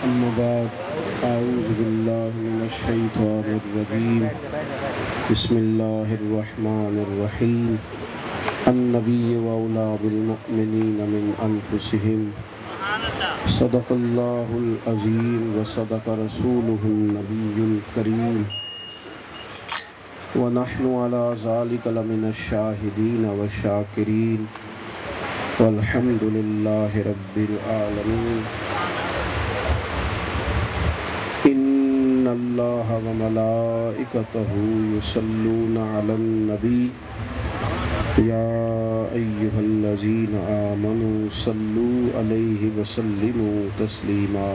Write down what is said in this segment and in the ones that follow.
أما بعد أعوذ بالله من الشيطان الرجيم بسم الله الرحمن الرحيم النبي وأولى بالمؤمنين من أنفسهم صدق الله العظيم وصدق رسوله النبي الكريم ونحن على ذلك لمن الشاهدين والشاكرين والحمد لله رب العالمين إن الله وملائكته يصلون على النبي يا أيها الذين آمنوا صلوا عليه وسلموا تسليما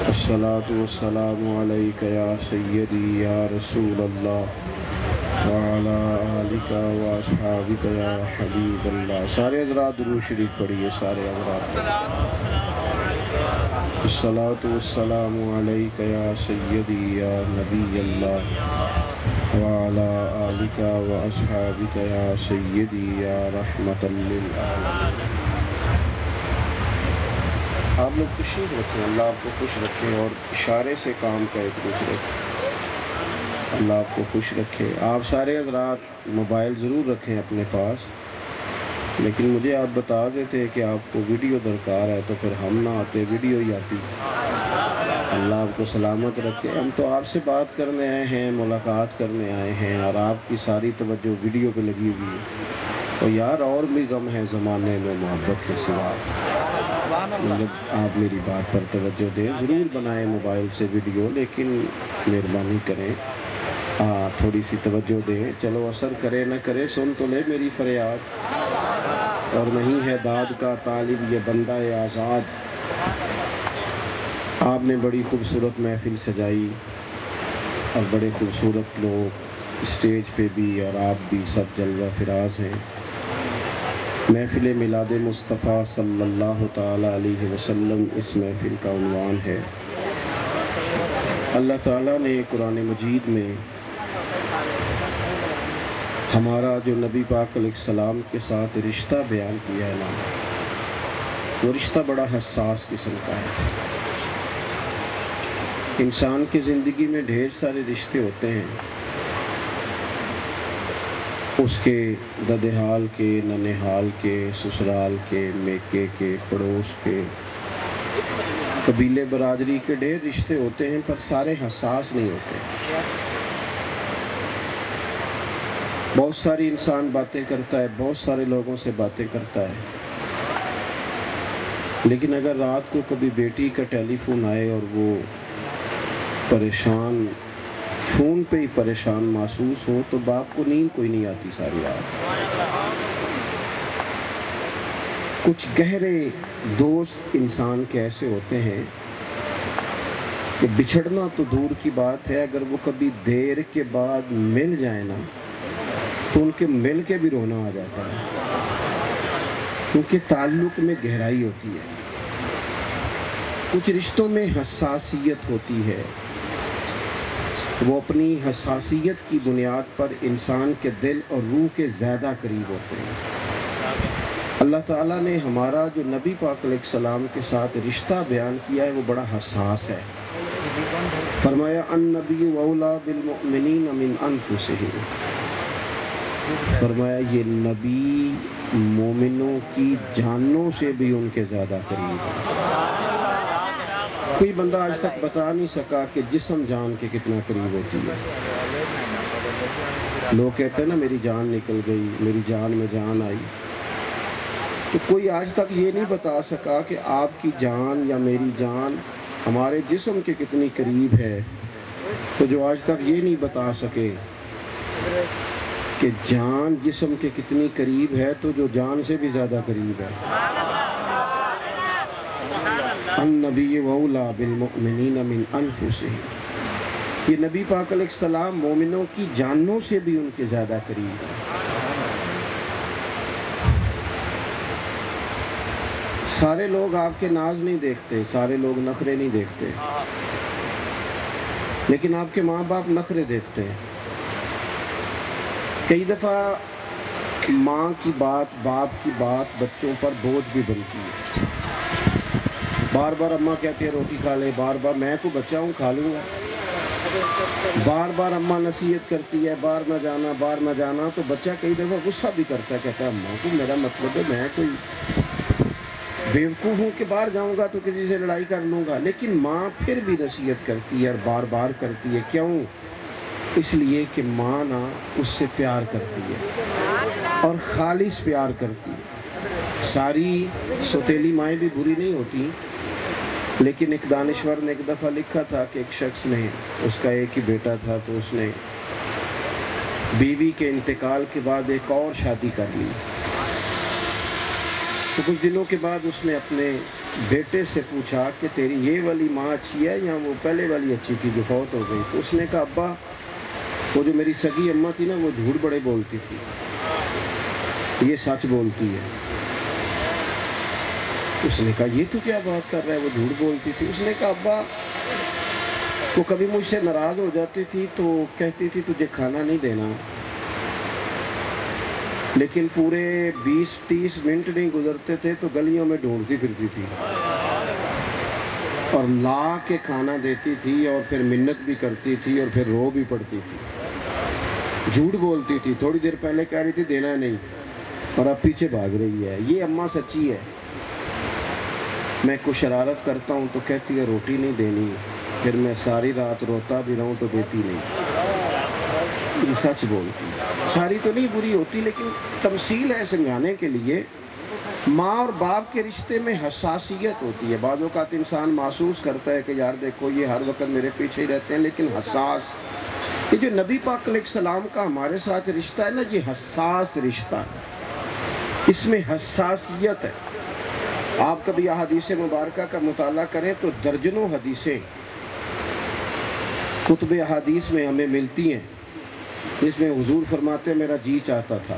الصلاة والسلام عليك يا سيدي يا رسول الله وعلى آلك وأصحابك يا حبيب الله. سارے حضرات درود شریف پڑھیے. سارے حضرات الصلاة والسلام عليك يا سيدي يا نبي الله وعلى آلك وأصحابك يا سيدي يا رحمة للعالمين. آپ لوگ تشریف رکھیں. اللہ آپ کو خوش رکھے اور اشارے سے کام کا ایک دوسرے. اللہ آپ کو خوش رکھے. آپ سارے حضرات موبائل ضرور رکھیں اپنے پاس، لیکن مجھے آپ بتا دیتے کہ آپ کو ویڈیو درکار ہے تو پھر ہم نہ آتے، ویڈیو ہی آتی. اللہ آپ کو سلامت رکھے. ہم تو آپ سے بات کرنے آئے ہیں، ملاقات کرنے آئے ہیں، اور آپ کی ساری توجہ ویڈیو پہ لگی ہوئی ہے. تو یار اور بھی غم ہے زمانے میں محبت کے سوا. آپ میری بات پر توجہ دیں. ضرور بنائیں موبائل سے ویڈیو، لیکن مہربانی کریں تھوڑی سی توجہ دیں. چلو اثر کرے نہ کرے، سن تو لے میری فریاد. اور نہیں ہے داد کا طالب یہ بندہ آزاد. آپ نے بڑی خوبصورت محفل سجائی اور بڑے خوبصورت لوگ اسٹیج پہ بھی، اور آپ بھی سب جلوہ فراز ہیں. محفل میلاد مصطفیٰ صلی اللہ تعالیٰ علیہ وسلم اس محفل کا عنوان ہے. اللہ تعالیٰ نے قرآن مجید میں ہمارا جو نبی پاک علیہ السلام کے ساتھ رشتہ بیان کیا ہے نا، وہ رشتہ بڑا حساس قسم کا ہے. انسان کی زندگی میں ڈھیر سارے رشتے ہوتے ہیں، اس کے ددحال کے، ننہال کے، سسرال کے، میکے کے، پڑوس کے، قبیلے برادری کے ڈھیر رشتے ہوتے ہیں، پر سارے حساس نہیں ہوتے. بہت ساری انسان باتیں کرتا ہے، بہت سارے لوگوں سے باتیں کرتا ہے، لیکن اگر رات کو کبھی بیٹی کا ٹیلی فون آئے اور وہ پریشان، فون پہ ہی پریشان محسوس ہو، تو باپ کو نیند کوئی نہیں آتی ساری رات. کچھ گہرے دوست انسان کے ایسے ہوتے ہیں کہ بچھڑنا تو دور کی بات ہے، اگر وہ کبھی دیر کے بعد مل جائے نا تو ان کے مل کے بھی رونا آ جاتا ہے، کیونکہ تعلق میں گہرائی ہوتی ہے. کچھ رشتوں میں حساسیت ہوتی ہے، وہ اپنی حساسیت کی بنیاد پر انسان کے دل اور روح کے زیادہ قریب ہوتے ہیں. اللہ تعالیٰ نے ہمارا جو نبی پاک علیہ السلام کے ساتھ رشتہ بیان کیا ہے وہ بڑا حساس ہے. فرمایا النبی اولی بالمؤمنین من انفسہم. فرمایا یہ نبی مومنوں کی جانوں سے بھی ان کے زیادہ قریب ہے. کوئی بندہ آج تک بتا نہیں سکا کہ جسم جان کے کتنا قریب ہوتی ہے. لوگ کہتے ہیں نا میری جان نکل گئی، میری جان میں جان آئی. تو کوئی آج تک یہ نہیں بتا سکا کہ آپ کی جان یا میری جان ہمارے جسم کے کتنی قریب ہے. تو جو آج تک یہ نہیں بتا سکے کہ جان جسم کے کتنی قریب ہے، تو جو جان سے بھی زیادہ قریب ہے. النبی اولی بالمؤمنین من انفسہم. یہ نبی پاک علیہ السلام مومنوں کی جانوں سے بھی ان کے زیادہ قریب ہے. سارے لوگ آپ کے ناز نہیں دیکھتے، سارے لوگ نخرے نہیں دیکھتے، لیکن آپ کے ماں باپ نخرے دیکھتے ہیں. کئی دفعہ ماں کی بات، باپ کی بات بچوں پر بوجھ بھی بنتی ہے. بار بار اماں کہتی ہے روٹی کھا لے، بار بار میں کو بچہ ہوں کھا لوں گا، بار بار اماں نصیحت کرتی ہے بار نہ جانا بار نہ جانا، تو بچہ کئی دفعہ غصہ بھی کرتا ہے، کہتا ہے اماں کو میرا مطلب ہے میں کوئی بیوقوف ہوں کہ باہر جاؤں گا تو کسی سے لڑائی کر لوں گا، لیکن ماں پھر بھی نصیحت کرتی ہے اور بار بار کرتی ہے، کیوں؟ اس لیے کہ ماں نا اس سے پیار کرتی ہے اور خالص پیار کرتی ہے۔ ساری سوتیلی مائیں بھی بری نہیں ہوتی، لیکن ایک دانشور نے ایک دفعہ لکھا تھا کہ ایک شخص نے، اس کا ایک ہی بیٹا تھا، تو اس نے بیوی کے انتقال کے بعد ایک اور شادی کر لی، تو کچھ دنوں کے بعد اس نے اپنے بیٹے سے پوچھا کہ تیری یہ والی ماں اچھی ہے یا وہ پہلے والی اچھی تھی جو فوت ہو گئی؟ تو اس نے کہا ابا وہ جو میری سگی اماں تھی نا وہ جھوٹ بڑے بولتی تھی، یہ سچ بولتی ہے۔ اس نے کہا یہ تو کیا بات کر رہا ہے، وہ جھوٹ بولتی تھی؟ اس نے کہا ابا وہ کبھی مجھ سے ناراض ہو جاتی تھی تو کہتی تھی تجھے کھانا نہیں دینا، لیکن پورے 20-30 منٹ نہیں گزرتے تھے تو گلیوں میں ڈھونڈتی پھرتی تھی اور لا کے کھانا دیتی تھی اور پھر منت بھی کرتی تھی اور پھر رو بھی پڑتی تھی، جھوٹ بولتی تھی، تھوڑی دیر پہلے کہہ رہی تھی دینا نہیں اور اب پیچھے بھاگ رہی ہے۔ یہ اماں سچی ہے۔ میں کچھ شرارت کرتا ہوں تو کہتی ہے روٹی نہیں دینی، پھر میں ساری رات روتا بھی رہوں تو دیتی نہیں، یہ سچ بولتی ہے۔ ساری تو نہیں بری ہوتی، لیکن تمثیل ہے سمجھانے کے لیے۔ ماں اور باپ کے رشتے میں حساسیت ہوتی ہے، بعض اوقات انسان محسوس کرتا ہے کہ یار دیکھو یہ ہر وقت میرے پیچھے ہی رہتے ہیں، لیکن حساس، یہ جو نبی پاک علیہ السلام کا ہمارے ساتھ رشتہ ہے نا، یہ حساس رشتہ ہے، اس میں حساسیت ہے۔ آپ کبھی احادیث مبارکہ کا مطالعہ کریں تو درجنوں حدیثیں کتب احادیث میں ہمیں ملتی ہیں، جس میں حضور فرماتے ہیں میرا جی چاہتا تھا۔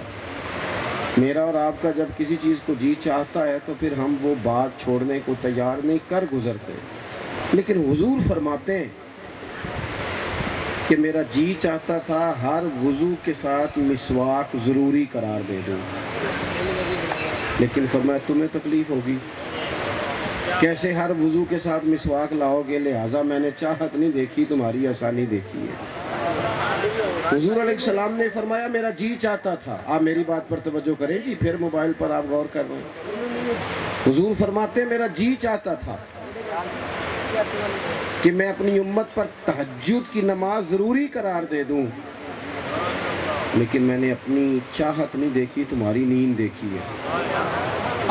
میرا اور آپ کا جب کسی چیز کو جی چاہتا ہے تو پھر ہم وہ بات چھوڑنے کو تیار نہیں، کر گزرتے، لیکن حضور فرماتے ہیں کہ میرا جی چاہتا تھا ہر وضو کے ساتھ مسواک ضروری قرار دے دوں، لیکن فرمایا تمہیں تکلیف ہوگی، کیسے ہر وضو کے ساتھ مسواک لاؤ گے، لہٰذا میں نے چاہت نہیں دیکھی تمہاری آسانی دیکھی ہے۔ حضور علیہ السلام نے فرمایا میرا جی چاہتا تھا، آپ میری بات پر توجہ کریں جی، پھر موبائل پر آپ غور کر رہے ہیں۔ حضور فرماتے ہیں میرا جی چاہتا تھا کہ میں اپنی امت پر تہجد کی نماز ضروری قرار دے دوں، لیکن میں نے اپنی چاہت نہیں دیکھی تمہاری نیند دیکھی ہے۔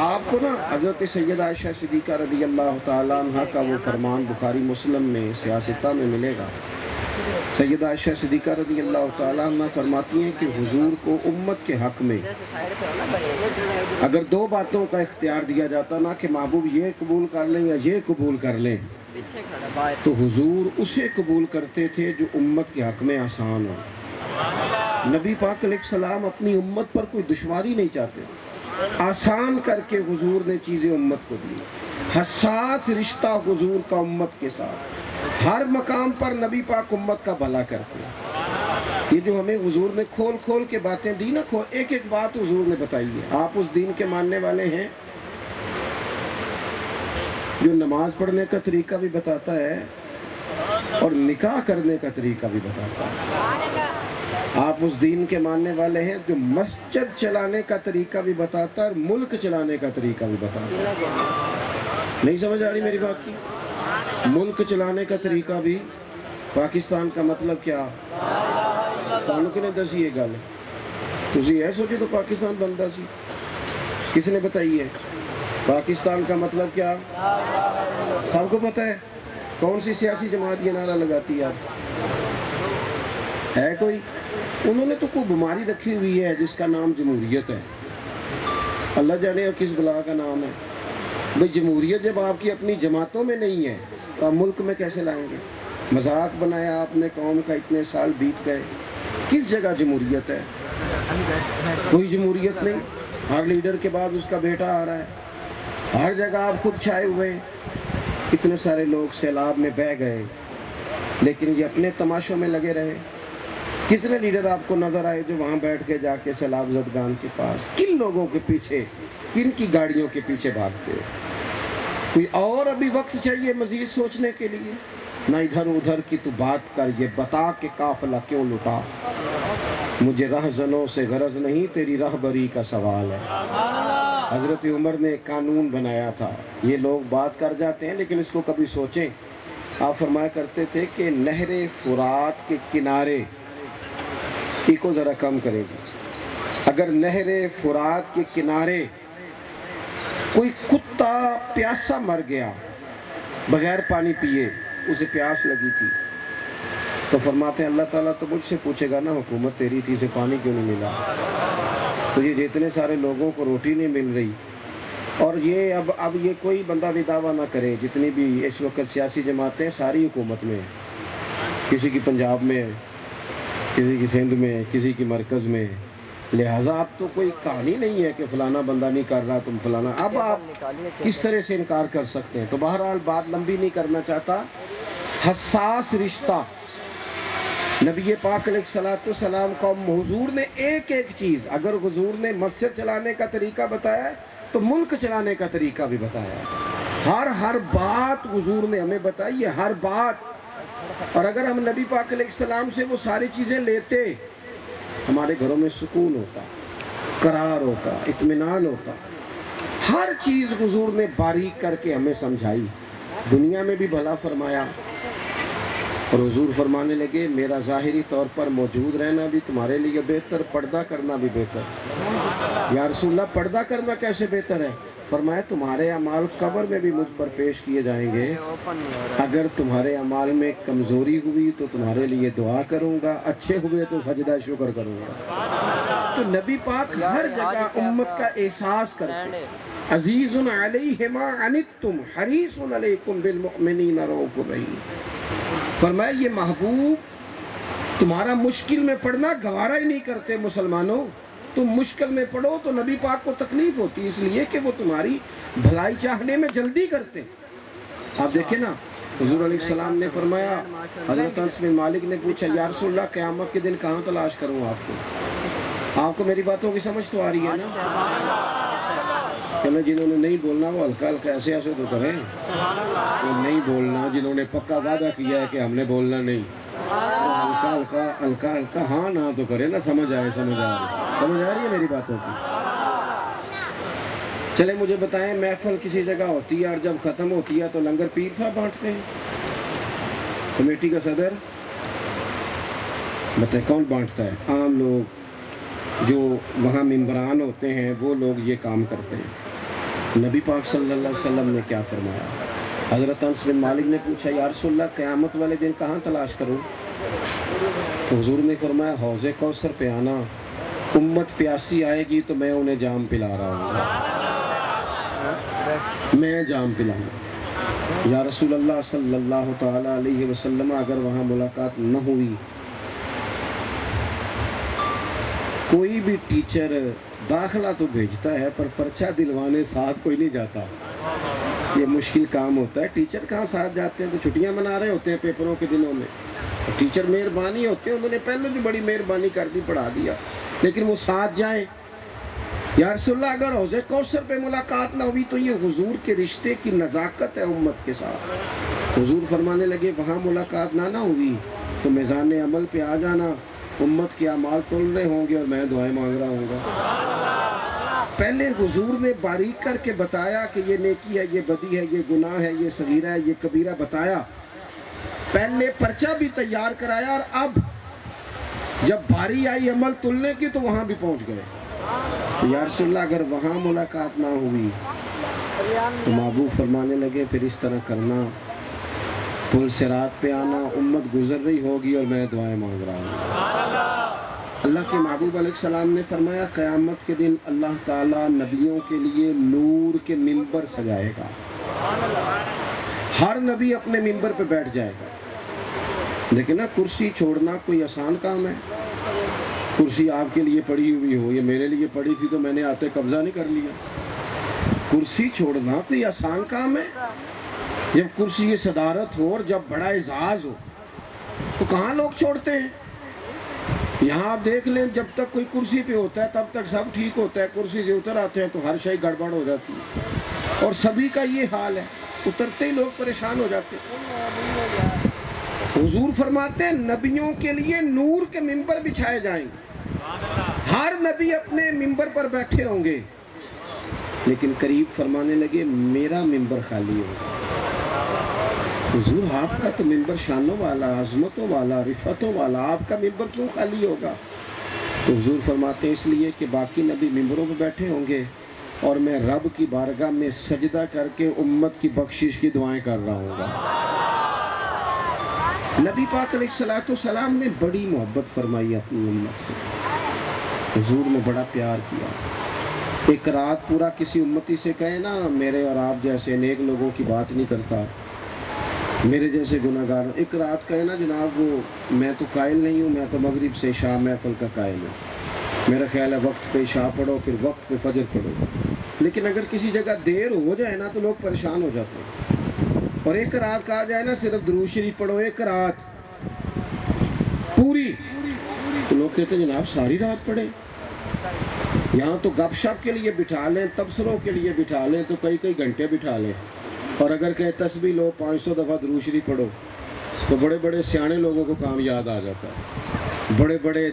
آپ کو نا حضرت سیدہ عائشہ صدیقہ رضی اللہ تعالیٰ عنہ کا وہ فرمان بخاری مسلم میں سیاستہ میں ملے گا۔ سیدہ عائشہ صدیقہ رضی اللہ تعالیٰ عنہ فرماتی ہیں کہ حضور کو امت کے حق میں اگر دو باتوں کا اختیار دیا جاتا نا کہ محبوب یہ قبول کر لیں یا یہ قبول کر لیں، تو حضور اسے قبول کرتے تھے جو امت کے حق میں آسان ہو۔ نبی پاک علیہ السلام اپنی امت پر کوئی دشواری نہیں چاہتے، آسان کر کے حضور نے چیزیں امت کو دی۔ حساس رشتہ حضور کا امت کے ساتھ، ہر مقام پر نبی پاک امت کا بھلا کرتے ہیں۔ یہ جو ہمیں حضور نے کھول کھول کے باتیں دی نا، ایک ایک بات حضور نے بتائی ہے۔ آپ اس دین کے ماننے والے ہیں جو نماز پڑھنے کا طریقہ بھی بتاتا ہے اور نکاح کرنے کا طریقہ بھی بتاتا ہے۔ آپ اس دین کے ماننے والے ہیں جو مسجد چلانے کا طریقہ بھی بتاتا ہے اور ملک چلانے کا طریقہ بھی بتاتا ہے۔ نہیں سمجھ آ رہی میری بات کی؟ ملک چلانے کا طریقہ بھی، پاکستان کا مطلب کیا؟ تانوں کی نے دسی یہ گل، تسی یہ سوچے تو پاکستان بنتا سی؟ کس نے بتائی ہے؟ پاکستان کا مطلب کیا سب کو پتہ ہے؟ کون سی سیاسی جماعت یہ نعرہ لگاتی ہے کوئی؟ انہوں نے تو کوئی بیماری رکھی ہوئی ہے جس کا نام جمہوریت ہے، اللہ جانے اور کس بلا کا نام ہے۔ بھئی جمہوریت جب آپ کی اپنی جماعتوں میں نہیں ہے تو آپ ملک میں کیسے لائیں گے؟ مذاق بنایا آپ نے قوم کا، اتنے سال بیت گئے، کس جگہ جمہوریت ہے؟ کوئی جمہوریت نہیں۔ ہر لیڈر کے بعد اس کا بیٹا آ رہا ہے، ہر جگہ آپ خود چھائے ہوئے، اتنے سارے لوگ سیلاب میں بہہ گئے لیکن یہ اپنے تماشوں میں لگے رہے۔ کتنے لیڈر آپ کو نظر آئے جو وہاں بیٹھ کے جا کے سیلاب زدگان کے پاس کن لوگوں کے پیچھے، کن کی گاڑیوں کے پیچھے بھاگتے؟ کوئی اور ابھی وقت چاہیے مزید سوچنے کے لیے؟ نہ ادھر ادھر کی تو بات کر، یہ بتا کہ قافلہ کیوں لٹا، مجھے رہزنوں سے غرض نہیں تیری رہبری کا سوال ہے۔ حضرت عمر نے ایک قانون بنایا تھا، یہ لوگ بات کر جاتے ہیں لیکن اس کو کبھی سوچیں۔ آپ فرمایا کرتے تھے کہ نہر فرات کے کنارے کو ذرا کم کرے گی، اگر نہر فرات کے کنارے کوئی کتا پیاسا مر گیا بغیر پانی پیے، اسے پیاس لگی تھی، تو فرماتے ہیں اللہ تعالیٰ تو مجھ سے پوچھے گا نا حکومت تیری تھی، اسے پانی کیوں نہیں ملا؟ تو یہ جتنے سارے لوگوں کو روٹی نہیں مل رہی، اور یہ اب یہ کوئی بندہ بھی دعویٰ نہ کرے، جتنی بھی اس وقت سیاسی جماعتیں ساری حکومت میں ہیں، کسی کی پنجاب میں ہے، کسی کی سندھ میں، کسی کی مرکز میں، لہٰذا اب تو کوئی کہانی نہیں ہے کہ فلانا بندہ نہیں کر رہا تم فلانا، اب آپ کس طرح سے انکار کر سکتے ہیں؟ تو بہرحال بات لمبی نہیں کرنا چاہتا، حساس رشتہ نبی پاک علیہ السلام کو حضور نے ایک ایک چیز، اگر حضور نے مسجد چلانے کا طریقہ بتایا ہے تو ملک چلانے کا طریقہ بھی بتایا ہے، ہر بات حضور نے ہمیں بتائی ہے، ہر بات۔ اور اگر ہم نبی پاک علیہ السلام سے وہ ساری چیزیں لیتے، ہمارے گھروں میں سکون ہوتا، قرار ہوتا، اطمینان ہوتا۔ ہر چیز حضور نے باریک کر کے ہمیں سمجھائی، دنیا میں بھی بھلا فرمایا، اور حضور فرمانے لگے میرا ظاہری طور پر موجود رہنا بھی تمہارے لیے بہتر، پردہ کرنا بھی بہتر۔ یا رسول اللہ پردہ کرنا کیسے بہتر ہے؟ فرمایا تمہارے اعمال قبر میں بھی مجھ پر پیش کیے جائیں گے، اگر تمہارے اعمال میں کمزوری ہوئی تو تمہارے لیے دعا کروں گا، اچھے ہوئے تو سجدہ شکر کروں گا۔ تو نبی پاک ہر جگہ امت کا احساس کرتے، عزیز علیہ ما عنتم حریص علیکم بالمؤمنین رؤوف رحیم۔ فرمایا یہ محبوب تمہارا مشکل میں پڑھنا گوارا ہی نہیں کرتے مسلمانوں، تم مشکل میں پڑھو تو نبی پاک کو تکلیف ہوتی، اس لیے کہ وہ تمہاری بھلائی چاہنے میں جلدی کرتے۔ آپ دیکھیں نا حضور علیہ السلام نے فرمایا، حضرت انس بن مالک نے پوچھا یا رسول اللہ قیامت کے دن کہاں تلاش کروں آپ کو؟ آپ کو میری باتوں کی سمجھ تو آ رہی ہے نا؟ چلو جنہوں نے نہیں بولنا وہ ہلکا ہلکا ایسے ایسے تو کریں، وہ نہیں بولنا، جنہوں نے پکا وعدہ کیا ہے کہ ہم نے بولنا نہیں، ہلکا ہلکا ہاں نہ تو کرے نا، سمجھ آ رہی ہے میری باتوں کی؟ چلے مجھے بتائیں، محفل کسی جگہ ہوتی ہے اور جب ختم ہوتی ہے تو لنگر پیر صاحب بانٹتے ہیں، کمیٹی کا صدر؟ بتائیں کون بانٹتا ہے؟ عام لوگ جو وہاں ممبران ہوتے ہیں وہ لوگ یہ کام کرتے ہیں۔ نبی پاک صلی اللہ علیہ وسلم نے کیا فرمایا؟ حضرت انس بن مالک نے پوچھا یا رسول اللہ قیامت والے دن کہاں تلاش کروں؟ تو حضور نے فرمایا حوض کوثر پہ آنا، امت پیاسی آئے گی تو میں انہیں جام پلا رہا ہوں، میں جام پلاؤں۔ یا رسول اللہ صلی اللہ تعالی علیہ وسلم اگر وہاں ملاقات نہ ہوئی، کوئی بھی ٹیچر داخلہ تو بھیجتا ہے پر پرچہ دلوانے ساتھ کوئی نہیں جاتا، یہ مشکل کام ہوتا ہے۔ ٹیچر کہاں ساتھ جاتے ہیں؟ تو چھٹیاں منا رہے ہوتے ہیں پیپروں کے دنوں میں، ٹیچر مہربانی ہوتے ہیں، انہوں نے پہلے بھی بڑی مہربانی کر دی، پڑھا دیا، لیکن وہ ساتھ جائیں۔ یا رسول اللہ اگر حوض کوثر پہ ملاقات نہ ہوئی تو یہ حضور کے رشتے کی نزاکت ہے امت کے ساتھ۔ حضور فرمانے لگے وہاں ملاقات نہ ہوئی تو میزان عمل پہ آ جانا، امت کے اعمال تول رہے ہوں گے اور میں دعائیں مانگ رہا ہوں گا۔ پہلے حضور نے باریک کر کے بتایا کہ یہ نیکی ہے، یہ بدی ہے، یہ گناہ ہے، یہ صغیرہ ہے، یہ کبیرہ بتایا، پہلے پرچہ بھی تیار کرایا، اور اب جب باری آئی عمل تلنے کی تو وہاں بھی پہنچ گئے۔ یا رسول اللہ اگر وہاں ملاقات نہ ہوئی تو محبوب فرمانے لگے پھر اس طرح کرنا، پل صراط پہ آنا، امت گزر رہی ہوگی اور میں دعائیں مانگ رہا ہوں۔ اللہ کے محبوب علیہ السلام نے فرمایا قیامت کے دن اللہ تعالیٰ نبیوں کے لیے نور کے منبر سجائے گا، ہر نبی اپنے منبر پہ بیٹھ جائے گا۔ لیکن نا کرسی چھوڑنا کوئی آسان کام ہے؟ کرسی آپ کے لیے پڑی ہوئی ہو، یہ میرے لیے پڑی تھی تو میں نے آتے قبضہ نہیں کر لیا۔ کرسی چھوڑنا کوئی آسان کام ہے؟ جب کرسی کی صدارت ہو اور جب بڑا اعزاز ہو تو کہاں لوگ چھوڑتے ہیں؟ یہاں آپ دیکھ لیں جب تک کوئی کرسی پہ ہوتا ہے تب تک سب ٹھیک ہوتا ہے، کرسی سے اتر آتے ہیں تو ہر شے گڑبڑ ہو جاتی ہے، اور سبھی کا یہ حال ہے۔ اترتے ہی لوگ پریشان ہو جاتے ہیں۔ حضور فرماتے ہیں نبیوں کے لیے نور کے ممبر بچھائے جائیں گے، ہر نبی اپنے ممبر پر بیٹھے ہوں گے، لیکن قریب فرمانے لگے میرا ممبر خالی ہوگا۔ حضور آپ کا تو ممبر شانوں والا، عظمتوں والا، رفعتوں والا، آپ کا ممبر کیوں خالی ہوگا؟ تو حضور فرماتے ہیں اس لیے کہ باقی نبی ممبروں پہ بیٹھے ہوں گے اور میں رب کی بارگاہ میں سجدہ کر کے امت کی بخشش کی دعائیں کر رہا ہوں گا۔ نبی پاک علیہ السلام نے بڑی محبت فرمائی اپنی امت سے، حضور نے بڑا پیار کیا۔ ایک رات پورا کسی امتی سے کہے نا میرے اور آپ جیسے نیک لوگوں کی بات نہیں کرتا، میرے جیسے گناہگار، ایک رات کہے نا جناب وہ میں تو قائل نہیں ہوں، میں تو مغرب سے عشاء محفل کا قائل ہوں، میرا خیال ہے وقت پہ عشاء پڑھو پھر وقت پہ فجر پڑھو، لیکن اگر کسی جگہ دیر ہو جائے نا تو لوگ پریشان ہو جاتے ہیں۔ اور ایک رات کہا جائے نا صرف درود شریف پڑھو ایک رات پوری، تو لوگ کہتے ہیں جناب ساری رات پڑھے۔ یہاں تو گپ شپ کے لیے بٹھا لیں، تبصروں کے لیے بٹھا لیں تو کئی گھنٹے بٹھا لیں، اور اگر کہ تسبیح لو 500 دفعہ درود شریف پڑھو تو بڑے بڑے سیانے لوگوں کو کام یاد آ جاتا ہے، بڑے بڑے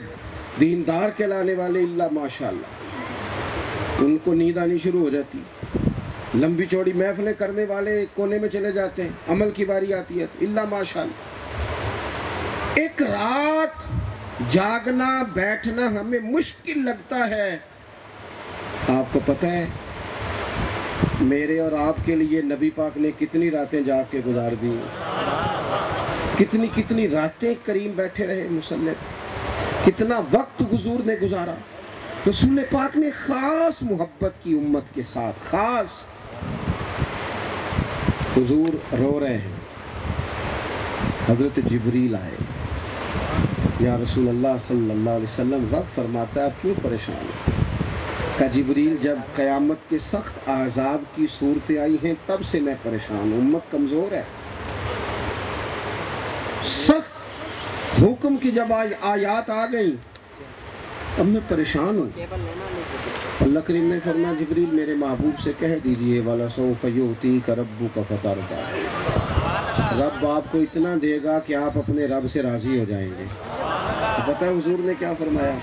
دیندار کہلانے والے اللہ ماشاءاللہ ان کو نیند آنی شروع ہو جاتی، لمبی چوڑی محفلیں کرنے والے کونے میں چلے جاتے ہیں، عمل کی باری آتی ہے اللہ ماشاءاللہ۔ ایک رات جاگنا بیٹھنا ہمیں مشکل لگتا ہے، آپ کو پتہ ہے میرے اور آپ کے لیے نبی پاک نے کتنی راتیں جاگ کے گزار دی، کتنی راتیں کریم بیٹھے رہے مصلی، کتنا وقت حضور نے گزارا۔ رسول پاک نے خاص محبت کی امت کے ساتھ، خاص۔ حضور رو رہے ہیں، حضرت جبریل آئے، یا رسول اللہ صلی اللہ علیہ وسلم رب فرماتا ہے آپ کیوں پریشان ہیں؟ کہ جبریل جب قیامت کے سخت عذاب کی صورتیں آئی ہیں تب سے میں پریشان ہوں، امت کمزور ہے، سخت حکم کی جب آیات آ گئی اب میں پریشان ہوں۔ اللہ کریم نے فرمایا جبریل میرے محبوب سے کہہ دیجئے وَلَسَوْفَ يُؤْتِيكَ رَبُّكَ فَتَرْضَىٰ، رب آپ کو اتنا دے گا کہ آپ اپنے رب سے راضی ہو جائیں گے۔ پتہ ہے حضور نے کیا فرمایا؟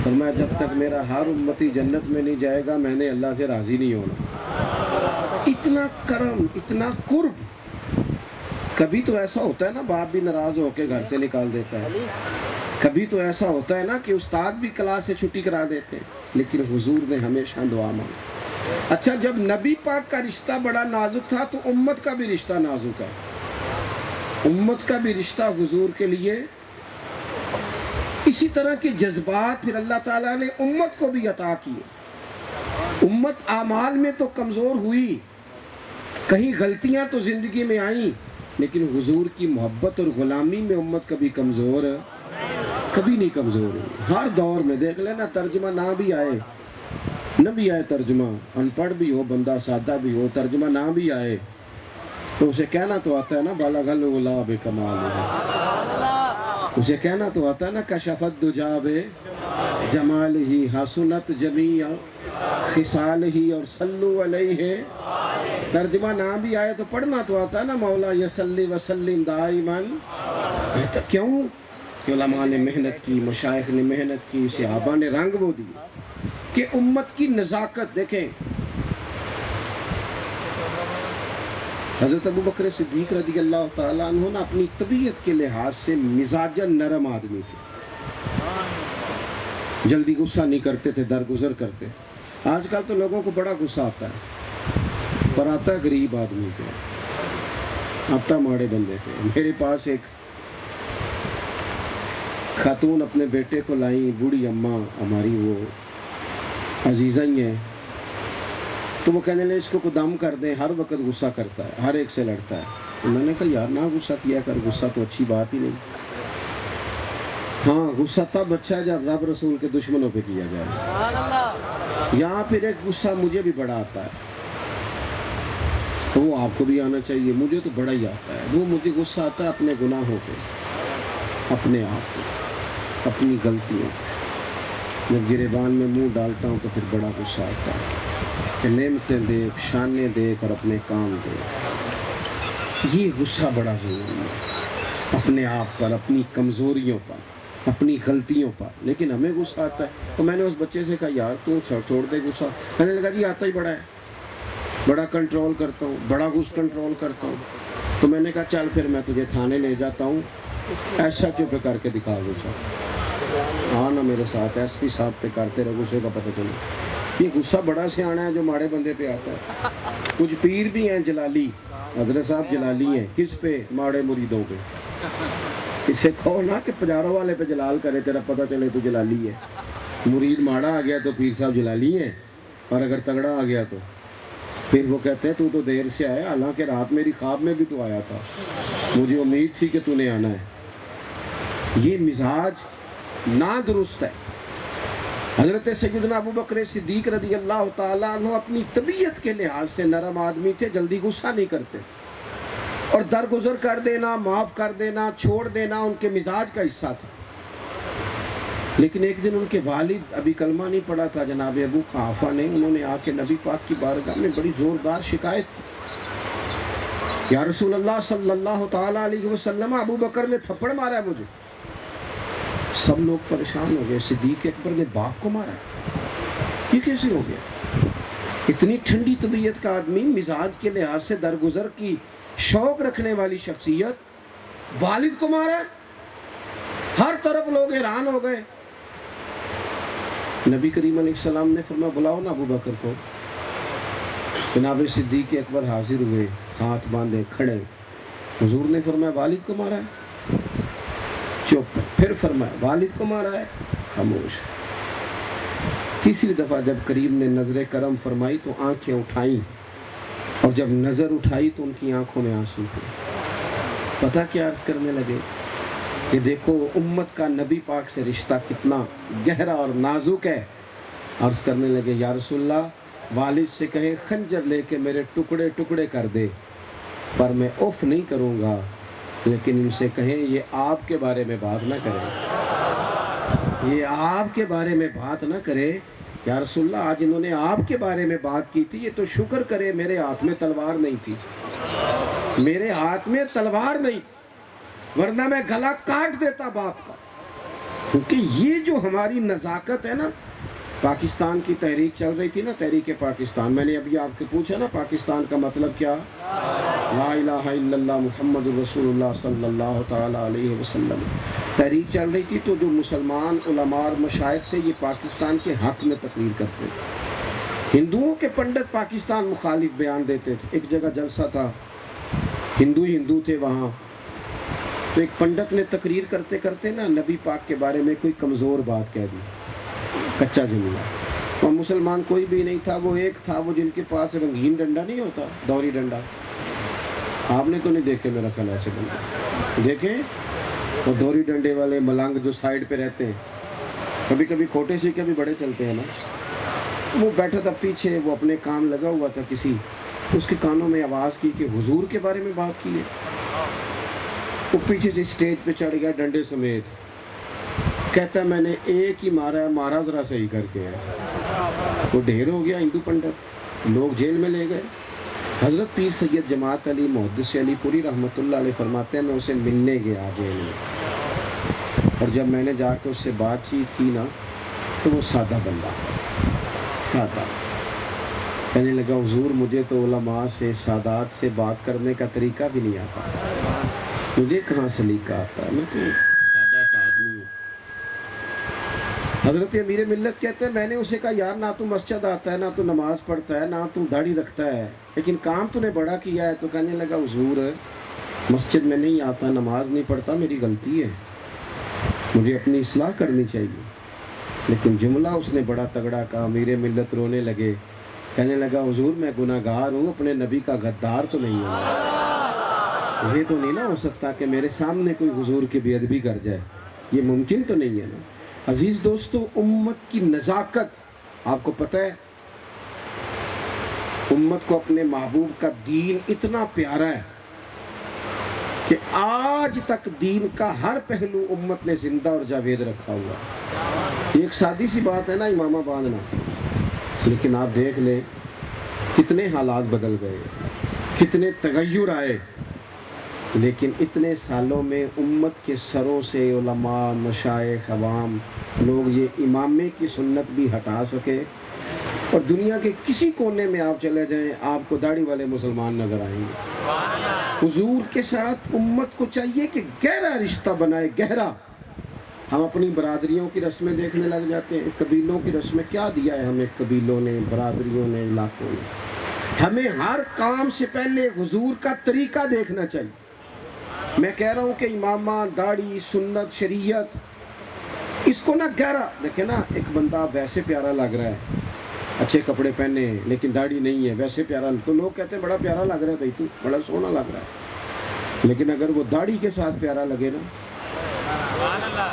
فرمایا جب تک میرا ہر امتی جنت میں نہیں جائے گا میں نے اللہ سے راضی نہیں ہونا۔ اتنا کرم، اتنا قرب۔ کبھی تو ایسا ہوتا ہے نا باپ بھی ناراض ہو کے گھر سے نکال دیتا ہے، کبھی تو ایسا ہوتا ہے نا کہ استاد بھی کلاس سے چھٹی کرا دیتے ہیں، لیکن حضور نے ہمیشہ دعا مانگی۔ اچھا جب نبی پاک کا رشتہ بڑا نازک تھا تو امت کا بھی رشتہ نازک ہے، امت کا بھی رشتہ حضور کے لیے اسی طرح کے جذبات پھر اللہ تعالیٰ نے امت کو بھی عطا کیے۔ امت اعمال میں تو کمزور ہوئی، کہیں غلطیاں تو زندگی میں آئیں، لیکن حضور کی محبت اور غلامی میں امت کبھی نہیں کمزور ہوئی۔ ہر دور میں دیکھ لینا ترجمہ نہ بھی آئے ترجمہ، ان پڑھ بھی ہو بندہ سادہ بھی ہو، ترجمہ نہ بھی آئے تو اسے کہنا تو آتا ہے نا بالغ العلا بکمالہ، اسے کہنا تو آتا ہے نا کشف الدجا بجمالہ حسنت جمیع خصالہ اور صلو علیہ۔ ترجمہ نہ بھی آئے تو پڑھنا تو آتا ہے نا مولا یصلی وسلم دائماً۔ کہتا کیوں؟ کہ علماء نے محنت کی، مشائخ نے محنت کی، صحابہ نے رنگ وہ دی کہ امت کی نزاکت دیکھیں۔ حضرت ابو بکر صدیق رضی اللہ تعالیٰ عنہ نا اپنی طبیعت کے لحاظ سے مزاجاً نرم آدمی تھے، جلدی غصہ نہیں کرتے تھے، درگزر کرتے۔ آج کل تو لوگوں کو بڑا غصہ آتا ہے، پر آتا ہے غریب آدمی کو، آتا ماڑے بندے تھے۔ میرے پاس ایک خاتون اپنے بیٹے کو لائیں، بوڑھی اماں ہماری وہ عزیزہ ہی ہیں، تو وہ کہنے لگے اس کو دم کر دیں، ہر وقت غصہ کرتا ہے، ہر ایک سے لڑتا ہے۔ تو میں نے کہا یار نہ غصہ کیا کر، غصہ تو اچھی بات ہی نہیں۔ ہاں غصہ تب اچھا ہے جب رب رسول کے دشمنوں پہ کیا جائے۔ یہاں پھر ایک غصہ مجھے بھی بڑا آتا ہے، تو وہ آپ کو بھی آنا چاہیے، مجھے تو بڑا ہی آتا ہے۔ وہ مجھے غصہ آتا ہے اپنے گناہوں پہ، اپنے آپ پہ، اپنی غلطیوں پہ۔ جب گریبان میں منہ ڈالتا ہوں تو پھر بڑا غصہ آتا ہے کہ نعمتیں دیکھ، شانیں دیکھ اور اپنے کام دیکھ۔ یہ غصہ بڑا ضروری ہے اپنے آپ پر، اپنی کمزوریوں پر، اپنی غلطیوں پر. لیکن ہمیں غصہ آتا ہے. تو میں نے اس بچے سے کہا یار تو چھوڑ دے غصہ. میں نے لگا جی آتا ہی بڑا ہے، بڑا کنٹرول کرتا ہوں، بڑا غصہ کنٹرول کرتا ہوں. تو میں نے کہا چل پھر میں تجھے تھانے لے جاتا ہوں، ایسا چپ کر کے دکھا غصہ. ہاں نا میرے ساتھ ایس پی صاحب پہ کرتے رہو، غصے کا پتہ چلے. یہ غصہ بڑا سیانا ہے جو ماڑے بندے پہ آتا ہے. کچھ پیر بھی ہیں جلالی، حضرت صاحب جلالی ہیں. کس پہ؟ ماڑے مریدوں پہ. اسے کہو نا کہ پجاروں والے پہ جلال کرے، تیرا پتہ چلے تو جلالی ہے. مرید ماڑا آ گیا تو پیر صاحب جلالی ہیں، اور اگر تگڑا آ گیا تو پھر وہ کہتے ہیں تو دیر سے آیا، حالانکہ رات میری خواب میں بھی تو آیا تھا، مجھے امید تھی کہ تو نے آنا ہے. یہ مزاج نا درست ہے. حضرت سیدنا ابو بکر صدیق رضی اللہ تعالیٰ عنہ اپنی طبیعت کے لحاظ سے نرم آدمی تھے، جلدی غصہ نہیں کرتے، اور درگزر کر دینا، معاف کر دینا، چھوڑ دینا ان کے مزاج کا حصہ تھا. لیکن ایک دن ان کے والد ابھی کلمہ نہیں پڑا تھا جناب ابو قحافہ نے، انہوں نے آ کے نبی پاک کی بارگاہ میں بڑی زوردار شکایت کی. یا رسول اللہ صلی اللہ تعالیٰ علیہ وسلم، ابو بکر نے تھپڑ مارا ہے مجھے. سب لوگ پریشان ہو گئے. صدیق اکبر نے باپ کو مارا ہے، یہ کیسے ہو گیا؟ اتنی ٹھنڈی طبیعت کا آدمی، مزاج کے لحاظ سے درگزر کی شوق رکھنے والی شخصیت، والد کو مارا ہے. ہر طرف لوگ حیران ہو گئے. نبی کریم علیہ السلام نے فرمایا بلاؤ نا ابو بکر کو. جناب صدیق اکبر حاضر ہوئے، ہاتھ باندھے کھڑے. حضور نے فرمایا والد کو مارا ہے؟ چپ. پھر فرمایا والد کو مارا ہے؟ خاموش. تیسری دفعہ جب کریم نے نظر کرم فرمائی تو آنکھیں اٹھائیں، اور جب نظر اٹھائی تو ان کی آنکھوں میں آنسو تھے. پتہ کیا عرض کرنے لگے کہ دیکھو امت کا نبی پاک سے رشتہ کتنا گہرا اور نازک ہے. عرض کرنے لگے یا رسول اللہ، والد سے کہیں خنجر لے کے میرے ٹکڑے ٹکڑے کر دے، پر میں اف نہیں کروں گا. لیکن ان سے کہیں یہ آپ کے بارے میں بات نہ کرے، یہ آپ کے بارے میں بات نہ کرے. یا رسول اللہ آج انہوں نے آپ کے بارے میں بات کی تھی، یہ تو شکر کرے میرے ہاتھ میں تلوار نہیں تھی، میرے ہاتھ میں تلوار نہیں تھی، ورنہ میں گلا کاٹ دیتا باپ کا. کیونکہ یہ جو ہماری نزاکت ہے نا. پاکستان کی تحریک چل رہی تھی نا، تحریک پاکستان. میں نے ابھی آپ کو پوچھا نا پاکستان کا مطلب کیا؟ لا الہ الا اللہ محمد رسول اللہ صلی اللہ تعالیٰ علیہ وسلم. تحریک چل رہی تھی تو جو مسلمان علماء اور مشائخ تھے یہ پاکستان کے حق میں تقریر کرتے تھے. ہندوؤں کے پنڈت پاکستان مخالف بیان دیتے تھے. ایک جگہ جلسہ تھا، ہندو تھے وہاں، تو ایک پنڈت نے تقریر کرتے کرتے نا نبی پاک کے بارے میں کوئی کمزور بات کہہ دی، کچا جملہ. اور مسلمان کوئی بھی نہیں تھا، وہ ایک تھا وہ جن کے پاس رنگین ڈنڈا نہیں ہوتا، دوری ڈنڈا. آپ نے تو نہیں دیکھے میرا خیال ایسے بندے دیکھیں، وہ دوری ڈنڈے والے ملنگ جو سائڈ پہ رہتے ہیں، کبھی کبھی کھوٹے سیکھے بھی بڑے چلتے ہیں نا. وہ بیٹھا تھا پیچھے، وہ اپنے کام لگا ہوا تھا. کسی اس کے کانوں میں آواز کی کہ حضور کے بارے میں بات کی ہے. وہ پیچھے سے اسٹیج پہ چڑھ گیا ڈنڈے سمیت. کہتا ہے میں نے ایک ہی مارا ہے، مارا ذرا صحیح کر کے ہے. وہ ڈھیر ہو گیا ہندو پنڈت، لوگ جیل میں لے گئے. حضرت پیر سید جماعت علی محدث علی پوری رحمۃ اللہ علیہ فرماتے ہیں میں اسے ملنے گیا جیل میں، اور جب میں نے جا کے اس سے بات چیت کی نا تو وہ سادہ بندہ، سادہ. کہنے لگا حضور مجھے تو علماء سے، سادات سے بات کرنے کا طریقہ بھی نہیں آتا، مجھے کہاں سلیقہ آتا ہے، میں تو سادہ سا آدمی ہوں. حضرت امیر ملت کہتے ہیں میں نے اسے کہا یار نہ تو مسجد آتا ہے، نہ تو نماز پڑھتا ہے، نہ تو داڑھی رکھتا ہے، لیکن کام تو نے بڑا کیا ہے. تو کہنے لگا حضور مسجد میں نہیں آتا، نماز نہیں پڑھتا، میری غلطی ہے، مجھے اپنی اصلاح کرنی چاہیے. لیکن جملہ اس نے بڑا تگڑا کہا. امیر ملت رونے لگے. کہنے لگا حضور میں گناہ گار ہوں، اپنے نبی کا غدار تو نہیں ہوں. یہ تو نہیں نہ ہو سکتا کہ میرے سامنے کوئی حضور کی بے ادبی کر جائے، یہ ممکن تو نہیں ہے نا. عزیز دوستو، امت کی نزاکت، آپ کو پتہ ہے امت کو اپنے محبوب کا دین اتنا پیارا ہے کہ آج تک دین کا ہر پہلو امت نے زندہ اور جاوید رکھا ہوا. ایک سادی سی بات ہے نا امامہ باندھنا، لیکن آپ دیکھ لیں کتنے حالات بدل گئے، کتنے تغیر آئے. لیکن اتنے سالوں میں امت کے سروں سے علماء، مشائخ، عوام لوگ یہ امامے کی سنت بھی ہٹا سکے، اور دنیا کے کسی کونے میں آپ چلے جائیں آپ کو داڑھی والے مسلمان نظر آئیں گے۔ حضور کے ساتھ امت کو چاہیے کہ گہرا رشتہ بنائے، گہرا۔ ہم اپنی برادریوں کی رسمیں دیکھنے لگ جاتے ہیں، قبیلوں کی رسمیں کیا دیا ہے ہمیں قبیلوں نے، برادریوں نے، علاقوں نے۔ ہمیں ہر کام سے پہلے حضور کا طریقہ دیکھنا چاہیے۔ میں کہہ رہا ہوں کہ امامہ، داڑھی، سنت، شریعت، اس کو نہ گہرا دیکھیں نا۔ ایک بندہ ویسے پیارا لگ رہا ہے، اچھے کپڑے پہنے ہیں لیکن داڑھی نہیں ہے، ویسے پیارا، تو لوگ کہتے ہیں بڑا پیارا لگ رہا ہے بھائی، تو بڑا سونا لگ رہا ہے۔ لیکن اگر وہ داڑھی کے ساتھ پیارا لگے نا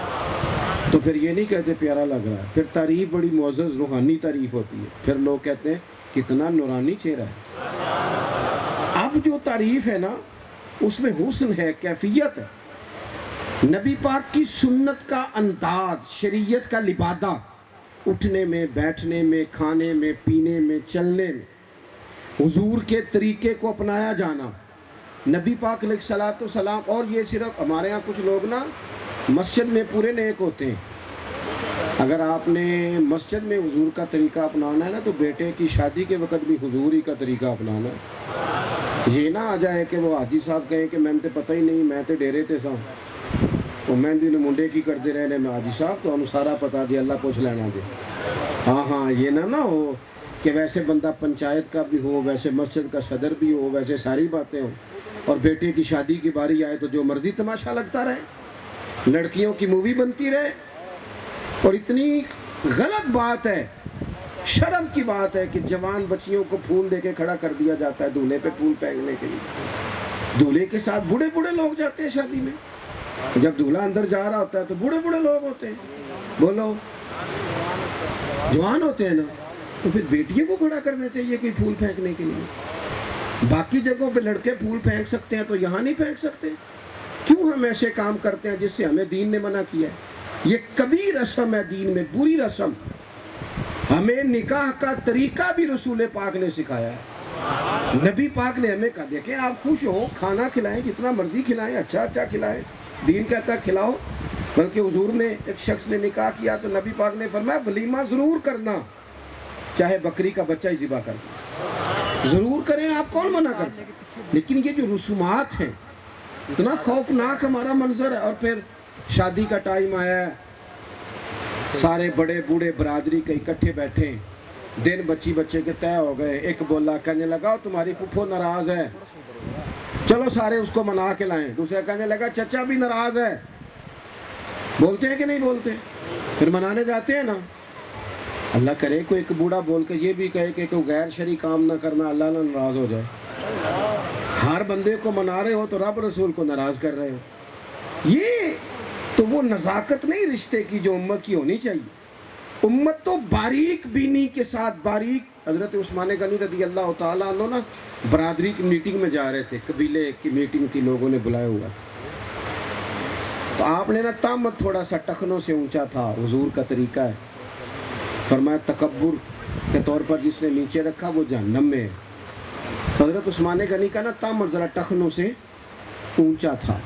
تو پھر یہ نہیں کہتے پیارا لگ رہا ہے، پھر تعریف بڑی معزز روحانی تعریف ہوتی ہے، پھر لوگ کہتے ہیں کتنا نورانی چہرہ ہے۔ اب جو تعریف ہے نا اس میں حسن ہے، کیفیت ہے۔ نبی پاک کی سنت کا انداز، شریعت کا لبادہ، اٹھنے میں، بیٹھنے میں، کھانے میں، پینے میں، چلنے میں، حضور کے طریقے کو اپنایا جانا۔ نبی پاک علیہ الصلوۃ والسلام، اور یہ صرف ہمارے ہاں کچھ لوگ نا مسجد میں پورے نیک ہوتے ہیں۔ اگر آپ نے مسجد میں حضور کا طریقہ اپنانا ہے نا تو بیٹے کی شادی کے وقت بھی حضور ہی کا طریقہ اپنانا ہے۔ یہ نہ آ جائے کہ وہ حاجی صاحب کہیں کہ میں نے پتہ ہی نہیں، میں تے ڈیرے تے سا وہ مہندی نے منڈے کی کرتے رہنے میں، حاجی صاحب تو ہم سارا پتا دیا، اللہ پوچھ لینا دے۔ ہاں یہ نہ ہو کہ ویسے بندہ پنچایت کا بھی ہو، ویسے مسجد کا صدر بھی ہو، ویسے ساری باتیں ہوں، اور بیٹے کی شادی کی باری آئے تو جو مرضی تماشا لگتا رہے، لڑکیوں کی مووی بنتی رہے۔ اور اتنی غلط بات ہے، شرم کی بات ہے کہ جوان بچیوں کو پھول دے کے کھڑا کر دیا جاتا ہے دولہے پہ پھول پھینکنے کے لیے۔ دولہے کے ساتھ بوڑھے بوڑھے لوگ جاتے ہیں شادی میں، جب دولہا اندر جا رہا ہوتا ہے تو بوڑھے بوڑھے لوگ ہوتے ہیں، بولو جوان ہوتے ہیں نا، تو پھر بیٹیوں کو کھڑا کرنا چاہیے کوئی پھول پھینکنے کے لیے۔ باقی جگہوں پہ لڑکے پھول پھینک سکتے ہیں تو یہاں نہیں پھینک سکتے؟ کیوں ہم ایسے کام کرتے ہیں جس سے ہمیں دین نے منع کیا ہے؟ یہ کبھی رسم ہے دین میں، بری رسم۔ ہمیں نکاح کا طریقہ بھی رسول پاک نے سکھایا ہے۔ نبی پاک نے ہمیں کہا دیکھیں آپ خوش ہو، کھانا کھلائیں، جتنا مرضی کھلائیں، اچھا اچھا کھلائیں، دین کہتا ہے کھلاؤ۔ بلکہ حضور نے، ایک شخص نے نکاح کیا تو نبی پاک نے فرمایا ولیمہ ضرور کرنا، چاہے بکری کا بچہ ہی ذبح کرنا، ضرور کریں، آپ کون منع کرتے ہیں؟ لیکن یہ جو رسومات ہیں، اتنا خوفناک ہمارا منظر ہے۔ اور پھر شادی کا ٹائم آیا ہے، سارے بڑے بوڑھے برادری کے اکٹھے بیٹھے، دن بچی بچے کے طے ہو گئے، ایک بولا کہنے لگا تمہاری پھپھو ناراض ہے، چلو سارے اس کو منا کے لائیں۔ دوسرے کہنے لگا چچا بھی ناراض ہے۔ بولتے ہیں کہ نہیں بولتے؟ پھر منانے جاتے ہیں نا۔ اللہ کرے کوئی ایک بوڑھا بول کے یہ بھی کہے کہ کوئی غیر شرعی کام نہ کرنا، اللہ نہ ناراض ہو جائے۔ ہر بندے کو منا رہے ہو تو رب رسول کو ناراض کر رہے ہو۔ یہ تو وہ نزاکت نہیں رشتے کی جو امت کی ہونی چاہیے۔ امت تو باریک بینی کے ساتھ، باریک۔ حضرت عثمان غنی رضی اللہ تعالیٰ عنہ نا برادری کی میٹنگ میں جا رہے تھے، قبیلے کی میٹنگ تھی، لوگوں نے بلایا ہوا، تو آپ نے نا تامت تھوڑا سا ٹخنوں سے اونچا تھا، حضور کا طریقہ ہے، فرمایا تکبر کے طور پر جس نے نیچے رکھا وہ جہنم میں ہے۔ حضرت عثمان غنی کا نا تامت ذرا ٹخنوں سے اونچا تھا،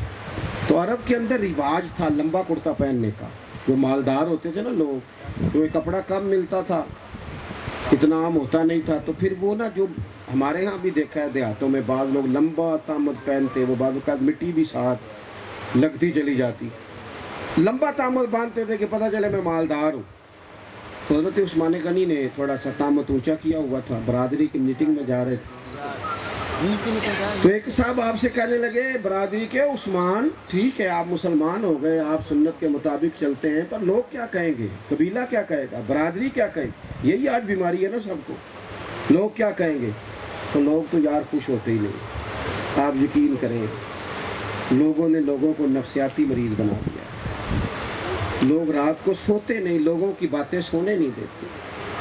تو عرب کے اندر رواج تھا لمبا کرتا پہننے کا۔ جو مالدار ہوتے تھے نا لوگ، تو یہ کپڑا کم ملتا تھا، اتنا عام ہوتا نہیں تھا، تو پھر وہ نا جو ہمارے ہاں بھی دیکھا ہے دیہاتوں میں بعض لوگ لمبا تامت پہنتے، وہ بعض اوقات مٹی بھی ساتھ لگتی چلی جاتی، لمبا تامت باندھتے تھے کہ پتہ چلے میں مالدار ہوں۔ تو حضرت عثمان غنی نے تھوڑا سا تامت اونچا کیا ہوا تھا، برادری کی میٹنگ میں جا رہے تھے، تو ایک صاحب آپ سے کہنے لگے برادری کے عثمان ٹھیک ہے آپ مسلمان ہو گئے، آپ سنت کے مطابق چلتے ہیں، پر لوگ کیا کہیں گے، قبیلہ کیا کہے گا، برادری کیا کہے گی؟ یہی آج بیماری ہے نا سب کو، لوگ کیا کہیں گے؟ تو لوگ تو یار خوش ہوتے ہی نہیں۔ آپ یقین کریں لوگوں نے لوگوں کو نفسیاتی مریض بنا دیا، لوگ رات کو سوتے نہیں، لوگوں کی باتیں سونے نہیں دیتے۔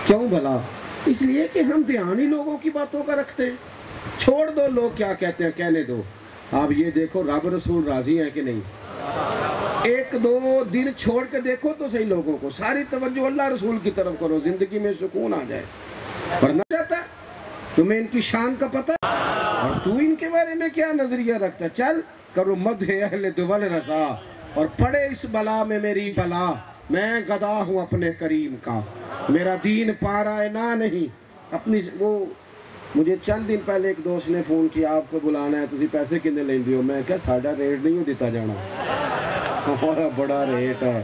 کیوں بھلا؟ اس لیے کہ ہم دھیان ہی لوگوں کی باتوں کا رکھتے ہیں۔ چھوڑ دو لوگ کیا کہتے ہیں کہنے دو، آپ یہ دیکھو رب رسول راضی ہیں کہ نہیں، ایک دو دن چھوڑ کے دیکھو تو صحیح لوگوں کو، ساری توجہ اللہ رسول کی طرف کرو، زندگی میں سکون آ جائے۔ ورنہ جاتا تمہیں ان کی شان کا پتہ اور تو ان کے بارے میں کیا نظریہ رکھتا ہے؟ چل کرو مدح اہل دول رضا، اور پڑے اس بلا میں میری بلا، میں گدا ہوں اپنے کریم کا، میرا دین پارا نہ نہیں اپنی وہ مجھے چند دن پہلے ایک دوست نے فون کیا آپ کو بلانا ہے تسی پیسے کنے لیندی ہو، میں کہا ساڑھا ریٹ نہیں ہو دیتا جانا، ہمارا بڑا ریٹ ہے،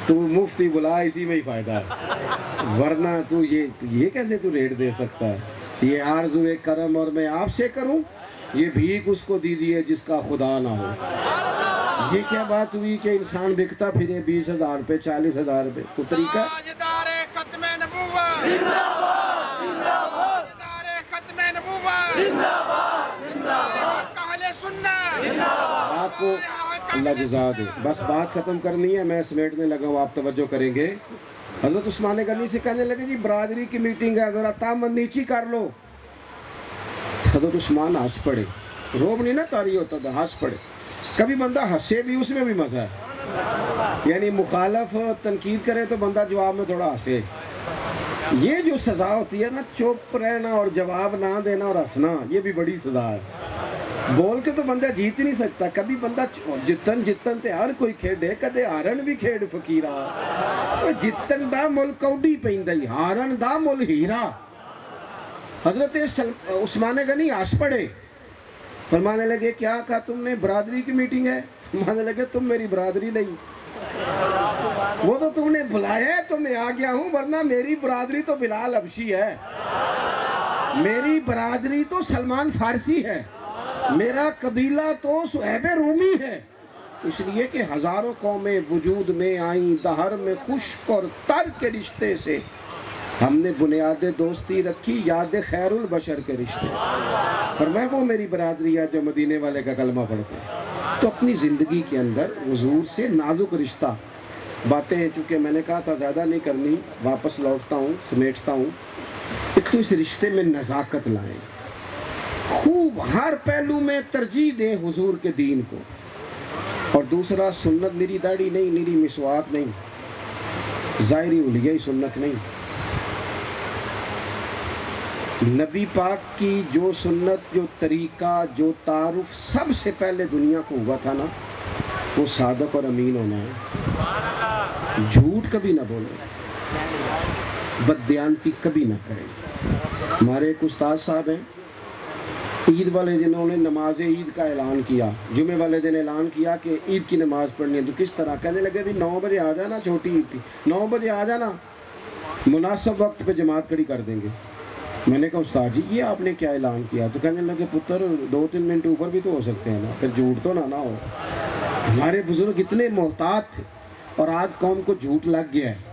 تو مفتی بلا اسی میں ہی فائدہ ہے، ورنہ تو یہ کیسے تو ریٹ دے سکتا ہے، یہ آرزو کرم اور میں آپ سے کروں، یہ بھیک اس کو دیجئے جس کا خدا نہ ہو۔ یہ کیا بات ہوئی کہ انسان بکتا پھرے 20,000 پہ 40,000 پہ، کوئی طریقہ تاجدار ختم نبوت زندہ باد، زندہ باد، تاجدار ختم نبوت زندہ باد، زندہ باد، اہل سنت زندہ باد۔ آپ کو اللہ جزا دے، بس بات ختم کرنی ہے، میں سمیٹنے لگا ہوں، آپ توجہ کریں گے۔ حضرت عثمان غنی سے کہنے لگے جی برادری کی میٹنگ ہے، ذرا تامن نیچی کر لو۔ حضرت عثمان ہنس پڑے، روب نہیں نہ تاری ہوتا تھا، ہنس پڑے۔ کبھی بندہ ہنسے بھی اس میں بھی مزہ ہے، یعنی مخالف تنقید کرے تو بندہ جواب میں تھوڑا ہنسے۔ یہ جو سزا ہوتی ہے نا، چپ رہنا اور جواب نہ دینا اور ہنسنا، یہ بھی بڑی سزا ہے۔ بول کے تو بندہ جیت ہی نہیں سکتا، کبھی بندہ جتن تے ہر کوئی کھیڑے، کدے ہارن بھی کھیڑ فقیرہ، جتن دا مل کوڈی پیندائی، ہارن دا مل ہیرا۔ حضرت عثمان غنی ہنس پڑے، فرمانے لگے کیا کہا تم نے، برادری کی میٹنگ ہے؟ فرمانے لگے تم میری برادری نہیں، وہ تو تم نے بلایا ہے تو میں آ گیا ہوں، ورنہ میری برادری تو بلال حبشی ہے، میری برادری تو سلمان فارسی ہے، میرا قبیلہ تو صہیب رومی ہے، اس لیے کہ ہزاروں قومیں وجود میں آئیں دہر میں خشک اور تر کے رشتے سے، ہم نے بنیاد دوستی رکھی یاد خیر البشر کے رشتے سے، فرمایا وہ میری برادری ہے جو مدینے والے کا کلمہ پڑھتے ہیں۔ تو اپنی زندگی کے اندر حضور سے نازک رشتہ، باتیں چونکہ میں نے کہا تھا زیادہ نہیں کرنی، واپس لوٹتا ہوں سمیٹتا ہوں، ایک تو اس رشتے میں نزاکت لائیں، خوب ہر پہلو میں ترجیح دیں حضور کے دین کو، اور دوسرا سنت میری داڑھی نہیں، میری مسواک نہیں، ظاہری اولیائی سنت نہیں، نبی پاک کی جو سنت، جو طریقہ، جو تعارف سب سے پہلے دنیا کو ہوا تھا نا، وہ صادق اور امین ہونا ہے، جھوٹ کبھی نہ بولیں، بددیانتی کبھی نہ کریں۔ ہمارے ایک استاد صاحب ہیں، عید والے دن انہوں نے نماز عید کا اعلان کیا، جمعے والے دن اعلان کیا کہ عید کی نماز پڑھنی ہے، تو کس طرح؟ کہنے لگے بھی 9 بجے آ جانا، چھوٹی عید تھی، 9 بجے آ جانا، مناسب وقت پہ جماعت کھڑی کر دیں گے۔ میں نے کہا استاد جی یہ آپ نے کیا اعلان کیا؟ تو کہنے لگے پتر 2-3 منٹ اوپر بھی تو ہو سکتے ہیں نا، پھر جھوٹ تو نہ ہو۔ ہمارے بزرگ اتنے محتاط تھے، اور آج قوم کو جھوٹ لگ گیا ہے۔